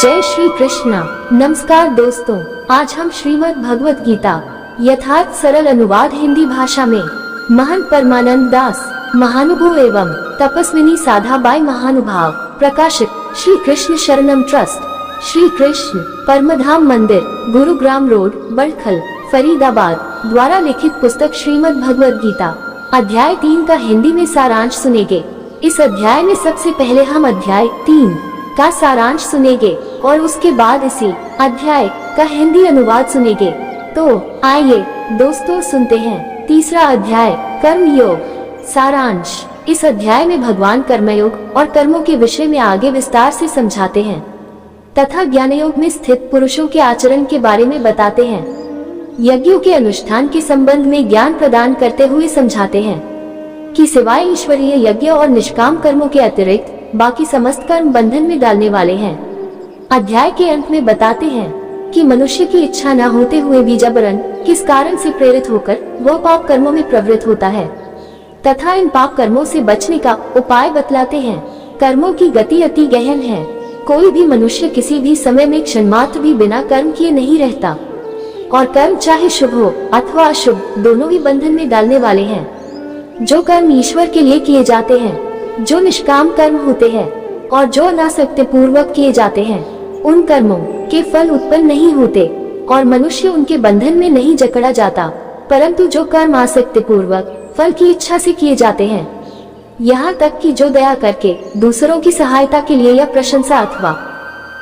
जय श्री कृष्णा। नमस्कार दोस्तों, आज हम श्रीमद् भगवत गीता यथार्थ सरल अनुवाद हिंदी भाषा में महंत परमानंद दास महानुभव एवं तपस्विनी साधा बाई महानुभाव प्रकाशित श्री कृष्ण शरणम ट्रस्ट, श्री कृष्ण परमधाम मंदिर, गुरुग्राम रोड, बड़खल, फरीदाबाद द्वारा लिखित पुस्तक श्रीमद् भगवत गीता अध्याय 3 का हिंदी में सारांश सुनेंगे। इस अध्याय में सबसे पहले हम अध्याय 3 का सारांश सुनेंगे और उसके बाद इसी अध्याय का हिंदी अनुवाद सुनेंगे। तो आइए दोस्तों सुनते हैं तीसरा अध्याय कर्म योग सारांश। इस अध्याय में भगवान कर्मयोग और कर्मों के विषय में आगे विस्तार से समझाते हैं तथा ज्ञान योग में स्थित पुरुषों के आचरण के बारे में बताते हैं। यज्ञों के अनुष्ठान के संबंध में ज्ञान प्रदान करते हुए समझाते हैं कि सिवाय ईश्वरीय यज्ञ और निष्काम कर्मों के अतिरिक्त बाकी समस्त कर्म बंधन में डालने वाले हैं। अध्याय के अंत में बताते हैं कि मनुष्य की इच्छा न होते हुए भी जबरन किस कारण से प्रेरित होकर वह पाप कर्मों में प्रवृत्त होता है तथा इन पाप कर्मों से बचने का उपाय बतलाते हैं। कर्मों की गति अति गहन है। कोई भी मनुष्य किसी भी समय में क्षण मात्र भी बिना कर्म किए नहीं रहता और कर्म चाहे शुभ हो अथवा अशुभ दोनों ही बंधन में डालने वाले हैं। जो कर्म ईश्वर के लिए किए जाते हैं, जो निष्काम कर्म होते हैं और जो अनासक्ति पूर्वक किए जाते हैं, उन कर्मों के फल उत्पन्न नहीं होते और मनुष्य उनके बंधन में नहीं जकड़ा जाता, परंतु जो कर्म आसक्ति पूर्वक फल की इच्छा से किए जाते हैं, यहाँ तक कि जो दया करके दूसरों की सहायता के लिए या प्रशंसा अथवा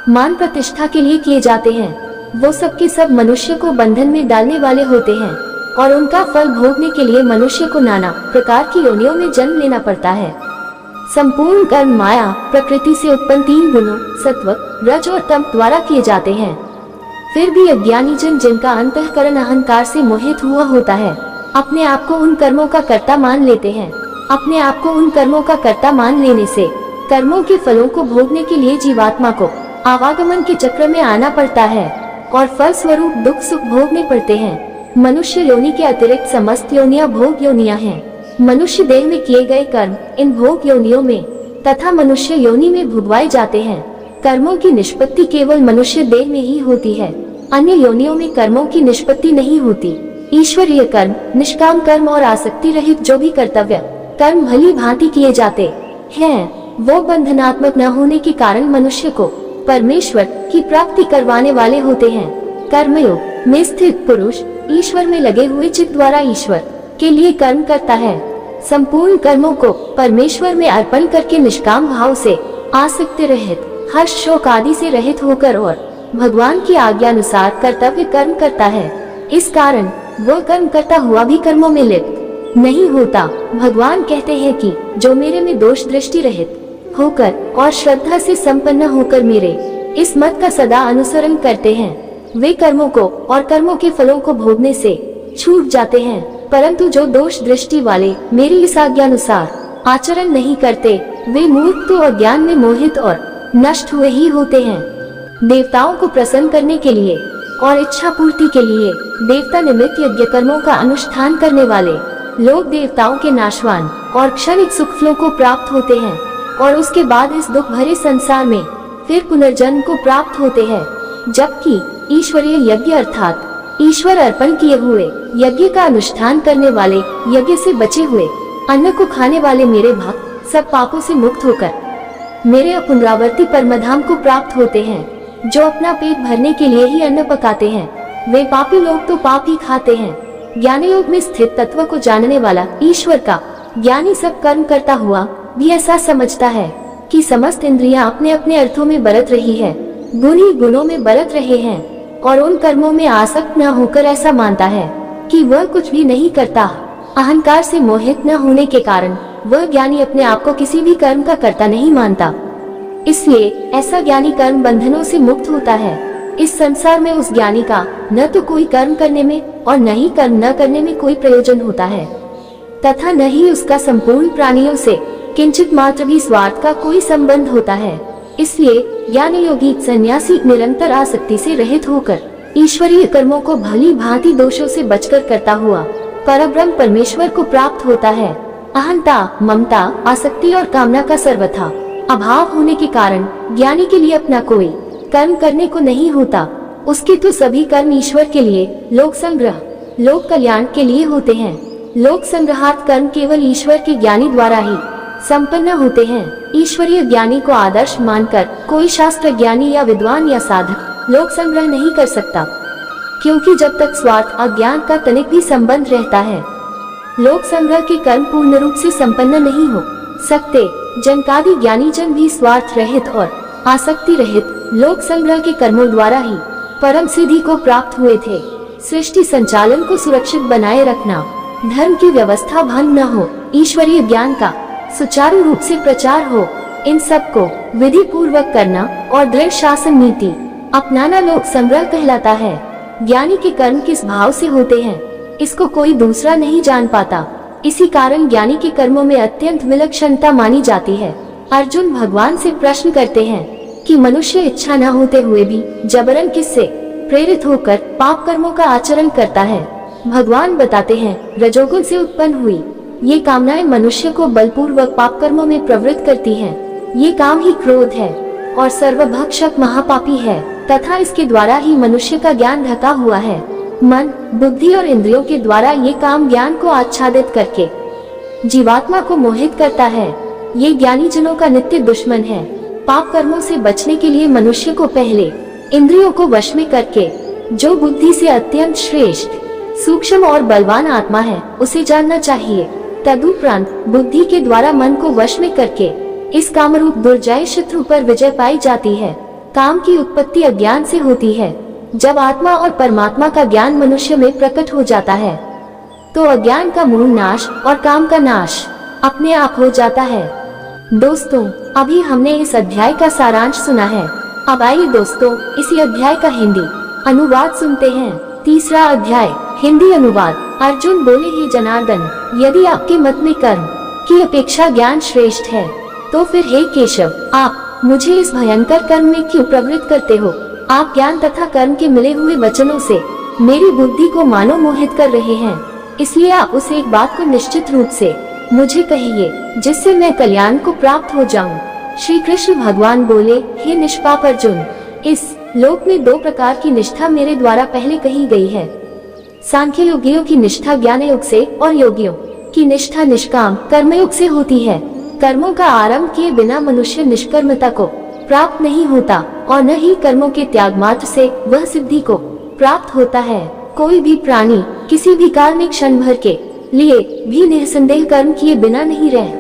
मान प्रतिष्ठा के लिए किए जाते हैं, वो सब के सब मनुष्य को बंधन में डालने वाले होते हैं और उनका फल भोगने के लिए मनुष्य को नाना प्रकार की योनियों में जन्म लेना पड़ता है। संपूर्ण कर्म माया प्रकृति से उत्पन्न 3 गुणों सत्व, रज और तम द्वारा किए जाते हैं। फिर भी अज्ञानी जन जिनका अंतःकरण अहंकार से मोहित हुआ होता है, अपने आप को उन कर्मों का कर्ता मान लेते हैं। अपने आप को उन कर्मों का कर्ता मान लेने से कर्मों के फलों को भोगने के लिए जीवात्मा को आवागमन के चक्र में आना पड़ता है और फल स्वरूप दुख सुख भोगने पड़ते हैं। मनुष्य योनि के अतिरिक्त समस्त योनियां भोग योनियां हैं। मनुष्य देह में किए गए कर्म इन भोग योनियों में तथा मनुष्य योनि में भुगवाए जाते हैं। कर्मों की निष्पत्ति केवल मनुष्य देह में ही होती है, अन्य योनियों में कर्मों की निष्पत्ति नहीं होती। ईश्वरीय कर्म, निष्काम कर्म और आसक्ति रहित जो भी कर्तव्य कर्म भली भांति किए जाते हैं, वो बंधनात्मक न होने के कारण मनुष्य को परमेश्वर की प्राप्ति करवाने वाले होते हैं। कर्मयोग में स्थित पुरुष ईश्वर में लगे हुए चित्त द्वारा ईश्वर के लिए कर्म करता है। संपूर्ण कर्मों को परमेश्वर में अर्पण करके निष्काम भाव से आसक्ति रहित, हर्ष शोक आदि से रहित होकर और भगवान की आज्ञा अनुसार कर्तव्य कर्म करता है। इस कारण वह कर्म करता हुआ भी कर्मों में लिप्त नहीं होता। भगवान कहते हैं कि जो मेरे में दोष दृष्टि रहित होकर और श्रद्धा से संपन्न होकर मेरे इस मत का सदा अनुसरण करते हैं, वे कर्मों को और कर्मों के फलों को भोगने से छूट जाते हैं। परंतु जो दोष दृष्टि वाले मेरी इस आज्ञा अनुसार आचरण नहीं करते, वे मूर्ख तो अज्ञान में मोहित और नष्ट हुए ही होते हैं। देवताओं को प्रसन्न करने के लिए और इच्छा पूर्ति के लिए देवता निमित्त यज्ञ कर्मों का अनुष्ठान करने वाले लोग देवताओं के नाशवान और क्षणिक सुख फलों को प्राप्त होते हैं और उसके बाद इस दुख भरे संसार में फिर पुनर्जन्म को प्राप्त होते हैं। जबकि ईश्वरीय यज्ञ अर्थात ईश्वर अर्पण किए हुए यज्ञ का अनुष्ठान करने वाले, यज्ञ से बचे हुए अन्न को खाने वाले मेरे भक्त सब पापों से मुक्त होकर मेरे पुनरावर्ती परमधाम को प्राप्त होते हैं। जो अपना पेट भरने के लिए ही अन्न पकाते हैं, वे पापी लोग तो पाप ही खाते हैं। ज्ञान योग में स्थित तत्व को जानने वाला ईश्वर का ज्ञानी सब कर्म करता हुआ भी ऐसा समझता है कि समस्त इंद्रियां अपने अपने अर्थों में बरत रही है, गुण ही गुणों में बरत रहे हैं और उन कर्मों में आसक्त न होकर ऐसा मानता है कि वह कुछ भी नहीं करता। अहंकार से मोहित न होने के कारण वह ज्ञानी अपने आप को किसी भी कर्म का कर्ता नहीं मानता। इसलिए ऐसा ज्ञानी कर्म बंधनों से मुक्त होता है। इस संसार में उस ज्ञानी का न तो कोई कर्म करने में और न ही कर्म न करने में कोई प्रयोजन होता है तथा न ही उसका संपूर्ण प्राणियों से किंचित मात्र भी स्वार्थ का कोई संबंध होता है। इसलिए ज्ञान योगी सन्यासी निरंतर आसक्ति से रहित होकर ईश्वरीय कर्मों को भली भांति दोषों से बचकर करता हुआ परब्रह्म परमेश्वर को प्राप्त होता है। अहंता, ममता, आसक्ति और कामना का सर्वथा अभाव होने के कारण ज्ञानी के लिए अपना कोई कर्म करने को नहीं होता, उसके तो सभी कर्म ईश्वर के लिए, लोक संग्रह, लोक कल्याण के लिए होते हैं। लोक संग्रहार्थ कर्म केवल ईश्वर के ज्ञानी द्वारा ही संपन्न होते हैं। ईश्वरीय ज्ञानी को आदर्श मानकर कोई शास्त्र ज्ञानी या विद्वान या साधक लोक संग्रह नहीं कर सकता, क्योंकि जब तक स्वार्थ अज्ञान का तनिक भी संबंध रहता है, लोक संग्रह के कर्म पूर्ण रूप से संपन्न नहीं हो सकते। जनकादि ज्ञानी जन भी स्वार्थ रहित और आसक्ति रहित लोक संग्रह के कर्मों द्वारा ही परम सिद्धि को प्राप्त हुए थे। सृष्टि संचालन को सुरक्षित बनाए रखना, धर्म की व्यवस्था भंग न हो, ईश्वरीय ज्ञान का सुचारू रूप से प्रचार हो, इन सब को विधि पूर्वक करना और दृढ़ शासन नीति अपनाना लोक संग्रह कहलाता है। ज्ञानी के कर्म किस भाव से होते हैं, इसको कोई दूसरा नहीं जान पाता। इसी कारण ज्ञानी के कर्मों में अत्यंत विलक्षणता मानी जाती है। अर्जुन भगवान से प्रश्न करते हैं कि मनुष्य इच्छा न होते हुए भी जबरन किससे प्रेरित होकर पाप कर्मों का आचरण करता है। भगवान बताते हैं, रजोगुण से उत्पन्न हुई ये कामनाएं मनुष्य को बलपूर्वक पाप कर्मों में प्रवृत्त करती हैं। ये काम ही क्रोध है और सर्वभक्षक महापापी है, तथा इसके द्वारा ही मनुष्य का ज्ञान ढका हुआ है। मन, बुद्धि और इंद्रियों के द्वारा ये काम ज्ञान को आच्छादित करके जीवात्मा को मोहित करता है। ये ज्ञानी जनों का नित्य दुश्मन है। पाप कर्मों से बचने के लिए मनुष्य को पहले इंद्रियों को वश में करके जो बुद्धि से अत्यंत श्रेष्ठ, सूक्ष्म और बलवान आत्मा है, उसे जानना चाहिए। तदुपरांत बुद्धि के द्वारा मन को वश में करके इस कामरूप दुर्जय शत्रु पर विजय पाई जाती है। काम की उत्पत्ति अज्ञान से होती है। जब आत्मा और परमात्मा का ज्ञान मनुष्य में प्रकट हो जाता है, तो अज्ञान का मूल नाश और काम का नाश अपने आप हो जाता है। दोस्तों, अभी हमने इस अध्याय का सारांश सुना है। अब आइए दोस्तों, इसी अध्याय का हिंदी अनुवाद सुनते हैं। तीसरा अध्याय, हिंदी अनुवाद। अर्जुन बोले, हे जनार्दन, यदि आपके मत में कर्म की अपेक्षा ज्ञान श्रेष्ठ है, तो फिर हे केशव, आप मुझे इस भयंकर कर्म में क्यों प्रवृत्त करते हो? आप ज्ञान तथा कर्म के मिले हुए वचनों से मेरी बुद्धि को मानो मोहित कर रहे हैं। इसलिए आप उस एक बात को निश्चित रूप से मुझे कहिए, जिससे मैं कल्याण को प्राप्त हो जाऊं। श्री कृष्ण भगवान बोले, हे निष्पाप अर्जुन, इस लोक में दो प्रकार की निष्ठा मेरे द्वारा पहले कही गई है। सांख्य योगियों की निष्ठा ज्ञान योग से और योगियों की निष्ठा निष्काम कर्मयोग से होती है। कर्मों का आरंभ किए बिना मनुष्य निष्कर्मता को प्राप्त नहीं होता और न ही कर्मों के त्याग मात्र से वह सिद्धि को प्राप्त होता है। कोई भी प्राणी किसी भी काल में क्षण भर के लिए भी निसंदेह कर्म किए बिना नहीं रह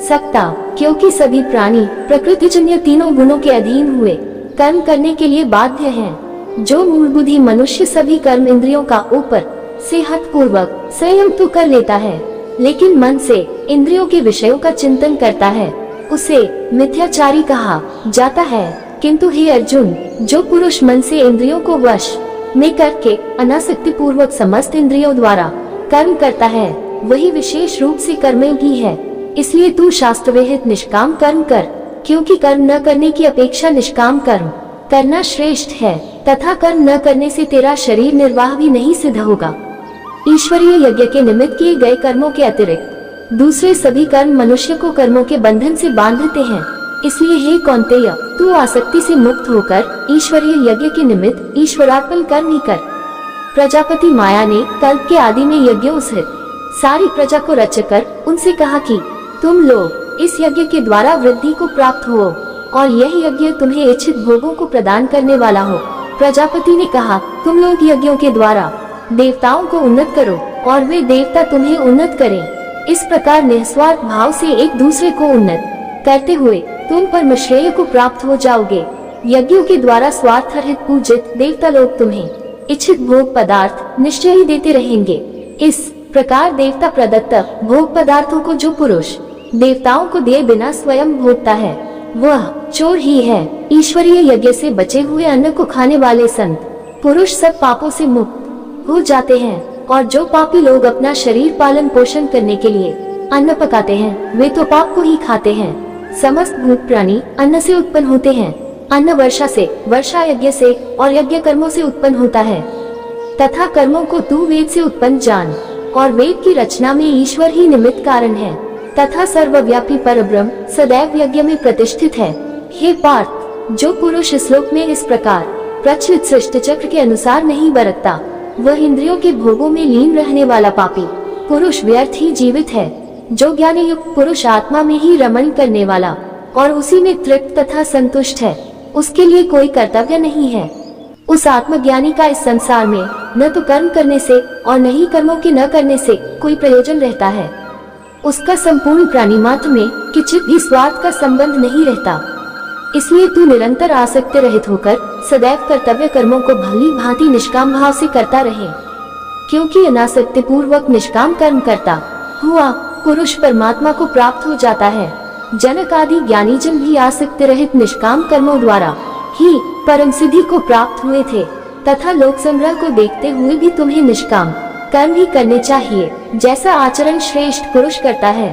सकता, क्योंकि सभी प्राणी प्रकृतिजन्य तीनों गुणों के अधीन हुए कर्म करने के लिए बाध्य हैं। जो मूल बुद्धि मनुष्य सभी कर्म इंद्रियों का ऊपर से हठ पूर्वक संयम तो कर लेता है, लेकिन मन से इंद्रियों के विषयों का चिंतन करता है, उसे मिथ्याचारी कहा जाता है। किंतु हे अर्जुन, जो पुरुष मन से इंद्रियों को वश में करके अनासक्ति पूर्वक समस्त इंद्रियों द्वारा कर्म करता है, वही विशेष रूप से कर्मयोगी है। इसलिए तू शास्त्र विहित निष्काम कर्म कर, क्योंकि कर्म न करने की अपेक्षा निष्काम कर्म करना श्रेष्ठ है, तथा कर्म न करने से तेरा शरीर निर्वाह भी नहीं सिद्ध होगा। ईश्वरीय यज्ञ के निमित्त किए गए कर्मों के अतिरिक्त दूसरे सभी कर्म मनुष्य को कर्मों के बंधन से बांधते हैं। इसलिए हे कौन्तेय, तू आसक्ति से मुक्त होकर ईश्वरीय यज्ञ के निमित्त ईश्वरार्पण कर्म ही कर। प्रजापति माया ने कल्प के आदि में यज्ञों सहित सारी प्रजा को रचकर उनसे कहा कि तुम लोग इस यज्ञ के द्वारा वृद्धि को प्राप्त हो और यह यज्ञ तुम्हें इच्छित भोगों को प्रदान करने वाला हो। प्रजापति ने कहा, तुम लोग यज्ञों के द्वारा देवताओं को उन्नत करो और वे देवता तुम्हें उन्नत करें। इस प्रकार निस्वार्थ भाव से एक दूसरे को उन्नत करते हुए तुम परम श्रेय को प्राप्त हो जाओगे। यज्ञों के द्वारा स्वार्थ रहित पूजित देवता लोग तुम्हें इच्छित भोग पदार्थ निश्चय ही देते रहेंगे। इस प्रकार देवता प्रदत्त भोग पदार्थों को जो पुरुष देवताओं को दिए बिना स्वयं भोगता है, वह चोर ही है। ईश्वरीय यज्ञ से बचे हुए अन्न को खाने वाले संत पुरुष सब पापों से मुक्त हो जाते हैं, और जो पापी लोग अपना शरीर पालन पोषण करने के लिए अन्न पकाते हैं, वे तो पाप को ही खाते हैं। समस्त भूत प्राणी अन्न से उत्पन्न होते हैं। अन्न वर्षा से, वर्षा यज्ञ से और यज्ञ कर्मों से उत्पन्न होता है, तथा कर्मों को तू वेद से उत्पन्न जान। और वेद की रचना में ईश्वर ही निमित्त कारण है, तथा सर्वव्यापी परब्रह्म सदैव यज्ञ में प्रतिष्ठित है। हे पार्थ, जो पुरुष इस श्लोक में इस प्रकार प्रचलित सृष्टि चक्र के अनुसार नहीं बरतता, वह इंद्रियों के भोगों में लीन रहने वाला पापी पुरुष व्यर्थ ही जीवित है। जो ज्ञानी युक्त पुरुष आत्मा में ही रमण करने वाला और उसी में तृप्त तथा संतुष्ट है, उसके लिए कोई कर्तव्य नहीं है। उस आत्मज्ञानी का इस संसार में न तो कर्म करने से और न ही कर्मों के न करने से कोई प्रयोजन रहता है। उसका संपूर्ण प्राणी मात्र में किंचित भी स्वार्थ का संबंध नहीं रहता। इसलिए तू निरंतर आसक्ति रहित होकर सदैव कर्तव्य कर्मों को भली भांति निष्काम भाव से करता रहे, क्योंकि अनासक्ति पूर्वक निष्काम कर्म करता हुआ पुरुष परमात्मा को प्राप्त हो जाता है। जनक आदि ज्ञानी जन भी आसक्ति रहित निष्काम कर्मों द्वारा ही परम सिद्धि को प्राप्त हुए थे, तथा लोक संग्रह को देखते हुए भी तुम्हें निष्काम कर्म ही करने चाहिए, जैसा आचरण श्रेष्ठ पुरुष करता है।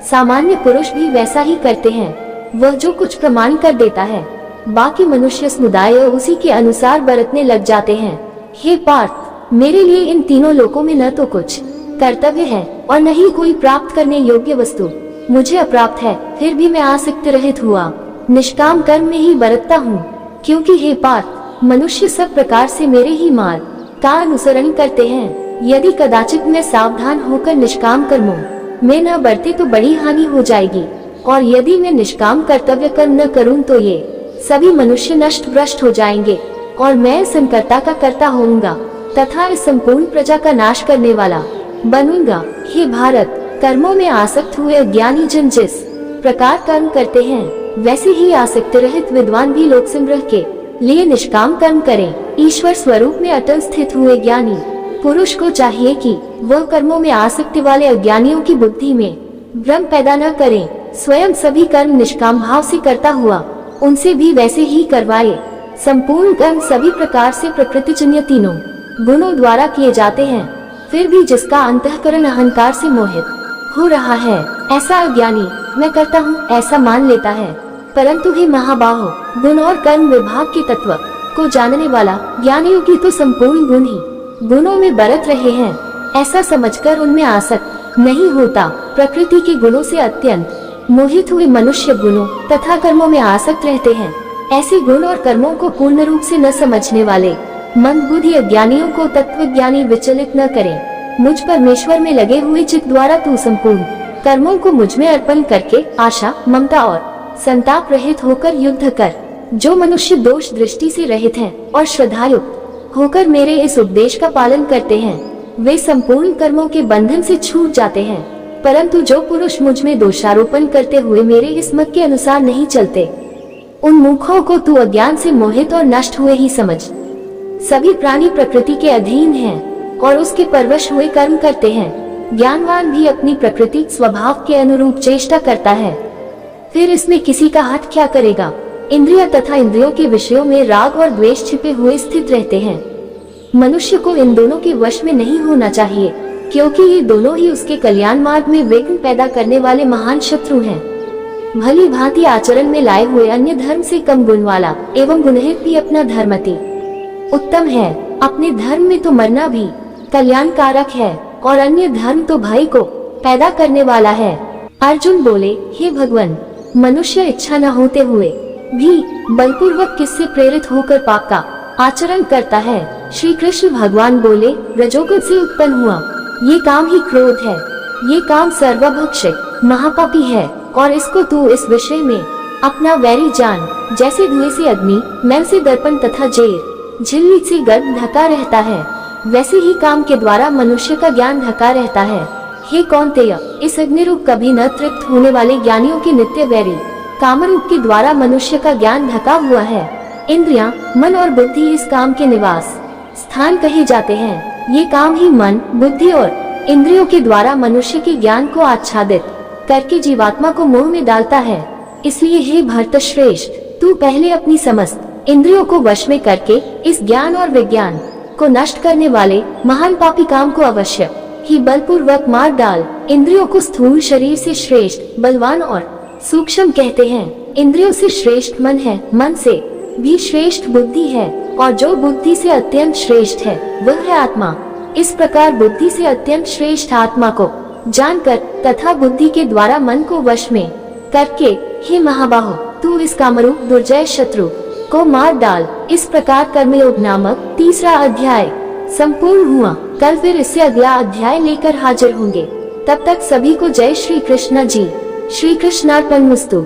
सामान्य पुरुष भी वैसा ही करते हैं, वह जो कुछ प्रमाण कर देता है, बाकी मनुष्य समुदाय उसी के अनुसार बरतने लग जाते हैं। हे पार्थ, मेरे लिए इन तीनों लोकों में न तो कुछ कर्तव्य है और न ही कोई प्राप्त करने योग्य वस्तु मुझे अप्राप्त है, फिर भी मैं आसक्ति रहित हुआ निष्काम कर्म में ही बरतता हूँ। क्योंकि हे पार्थ, मनुष्य सब प्रकार से मेरे ही मार्ग का अनुसरण करते हैं। यदि कदाचित मैं सावधान होकर निष्काम कर्मों में न बरते तो बड़ी हानि हो जाएगी, और यदि मैं निष्काम कर्तव्य कर्म न करूं तो ये सभी मनुष्य नष्ट भ्रष्ट हो जाएंगे और मैं संकर्ता का कर्ता होऊंगा तथा इस संपूर्ण प्रजा का नाश करने वाला बनूंगा। हे भारत, कर्मों में आसक्त हुए अज्ञानी जन जिस प्रकार कर्म करते हैं, वैसे ही आसक्ति रहित विद्वान भी लोक संग्रह के लिए निष्काम कर्म करें। ईश्वर स्वरूप में अटल स्थित हुए ज्ञानी पुरुष को चाहिए कि वह कर्मों में आसक्ति वाले अज्ञानियों की बुद्धि में भ्रम पैदा न करें, स्वयं सभी कर्म निष्काम भाव से करता हुआ उनसे भी वैसे ही करवाए। संपूर्ण कर्म सभी प्रकार से प्रकृतिजन्य तीनों गुणों द्वारा किए जाते हैं, फिर भी जिसका अंतःकरण अहंकार से मोहित हो रहा है, ऐसा अज्ञानी मैं करता हूँ ऐसा मान लेता है। परंतु हे महाबाहो, गुण और कर्म विभाग के तत्व को जानने वाला ज्ञानी योगी तो संपूर्ण गुण ही गुणों में बरत रहे हैं, ऐसा समझकर उनमें आसक्त नहीं होता। प्रकृति के गुणों से अत्यंत मोहित हुए मनुष्य गुणों तथा कर्मों में आसक्त रहते हैं। ऐसे गुण और कर्मों को पूर्ण रूप से न समझने वाले मंदबुद्धि अज्ञानियों को तत्वज्ञानी विचलित न करें। मुझ परमेश्वर में लगे हुए चित्त द्वारा तू संपूर्ण कर्मों को मुझ में अर्पण करके आशा, ममता और संताप रहित होकर युद्ध कर। जो मनुष्य दोष दृष्टि से रहित हैं और श्रद्धायुक्त होकर मेरे इस उपदेश का पालन करते हैं, वे संपूर्ण कर्मों के बंधन से छूट जाते हैं। परंतु जो पुरुष मुझ में दोषारोपण करते हुए मेरे इस मत के अनुसार नहीं चलते, उन मूर्खों को तू अज्ञान से मोहित और नष्ट हुए ही समझ। सभी प्राणी प्रकृति के अधीन हैं और उसके परवश हुए कर्म करते हैं। ज्ञानवान भी अपनी प्रकृति स्वभाव के अनुरूप चेष्टा करता है, फिर इसमें किसी का हट क्या करेगा। इंद्रिय तथा इंद्रियों के विषयों में राग और द्वेष छिपे हुए स्थित रहते हैं। मनुष्य को इन दोनों के वश में नहीं होना चाहिए, क्योंकि ये दोनों ही उसके कल्याण मार्ग में विघ्न पैदा करने वाले महान शत्रु हैं। भली भांति आचरण में लाए हुए अन्य धर्म से कम गुण वाला एवं गुणहित भी अपना धर्म अति उत्तम है। अपने धर्म में तो मरना भी कल्याणकारक है और अन्य धर्म तो भय को पैदा करने वाला है। अर्जुन बोले, हे भगवान, मनुष्य इच्छा न होते हुए भी बलपूर्वक किससे प्रेरित होकर पाप का आचरण करता है। श्री कृष्ण भगवान बोले, रजोगुण से उत्पन्न हुआ ये काम ही क्रोध है। ये काम सर्वभक्षक महापापी है और इसको तू इस विषय में अपना वैरी जान। जैसे धुएं से अग्नि, मैल से दर्पण तथा जेर झिल्ली से गर्भ ढका रहता है, वैसे ही काम के द्वारा मनुष्य का ज्ञान ढका रहता है। हे कौन्तेय, इस अग्निरूप कभी न तृप्त होने वाले ज्ञानियों के नित्य वैरी कामरूप के द्वारा मनुष्य का ज्ञान ढका हुआ है। इंद्रियां, मन और बुद्धि इस काम के निवास स्थान कहे जाते हैं। ये काम ही मन, बुद्धि और इंद्रियों के द्वारा मनुष्य के ज्ञान को आच्छादित करके जीवात्मा को मोह में डालता है। इसलिए हे भरत श्रेष्ठ, तू पहले अपनी समस्त इंद्रियों को वश में करके इस ज्ञान और विज्ञान को नष्ट करने वाले महान पापी काम को अवश्य ही बलपूर्वक मार डाल। इंद्रियों को स्थूल शरीर से श्रेष्ठ, बलवान और सूक्ष्म कहते हैं। इंद्रियों से श्रेष्ठ मन है, मन से भी श्रेष्ठ बुद्धि है और जो बुद्धि से अत्यंत श्रेष्ठ है वह है आत्मा। इस प्रकार बुद्धि से अत्यंत श्रेष्ठ आत्मा को जानकर तथा बुद्धि के द्वारा मन को वश में करके, हे महाबाहो, तू इस कामरूप दुर्जय शत्रु को मार डाल। इस प्रकार कर्मयोग नामक तीसरा अध्याय संपूर्ण हुआ। कल फिर इससे अगला अध्याय लेकर हाजिर होंगे। तब तक सभी को जय श्री कृष्ण जी। श्री कृष्णार्पणमस्तु।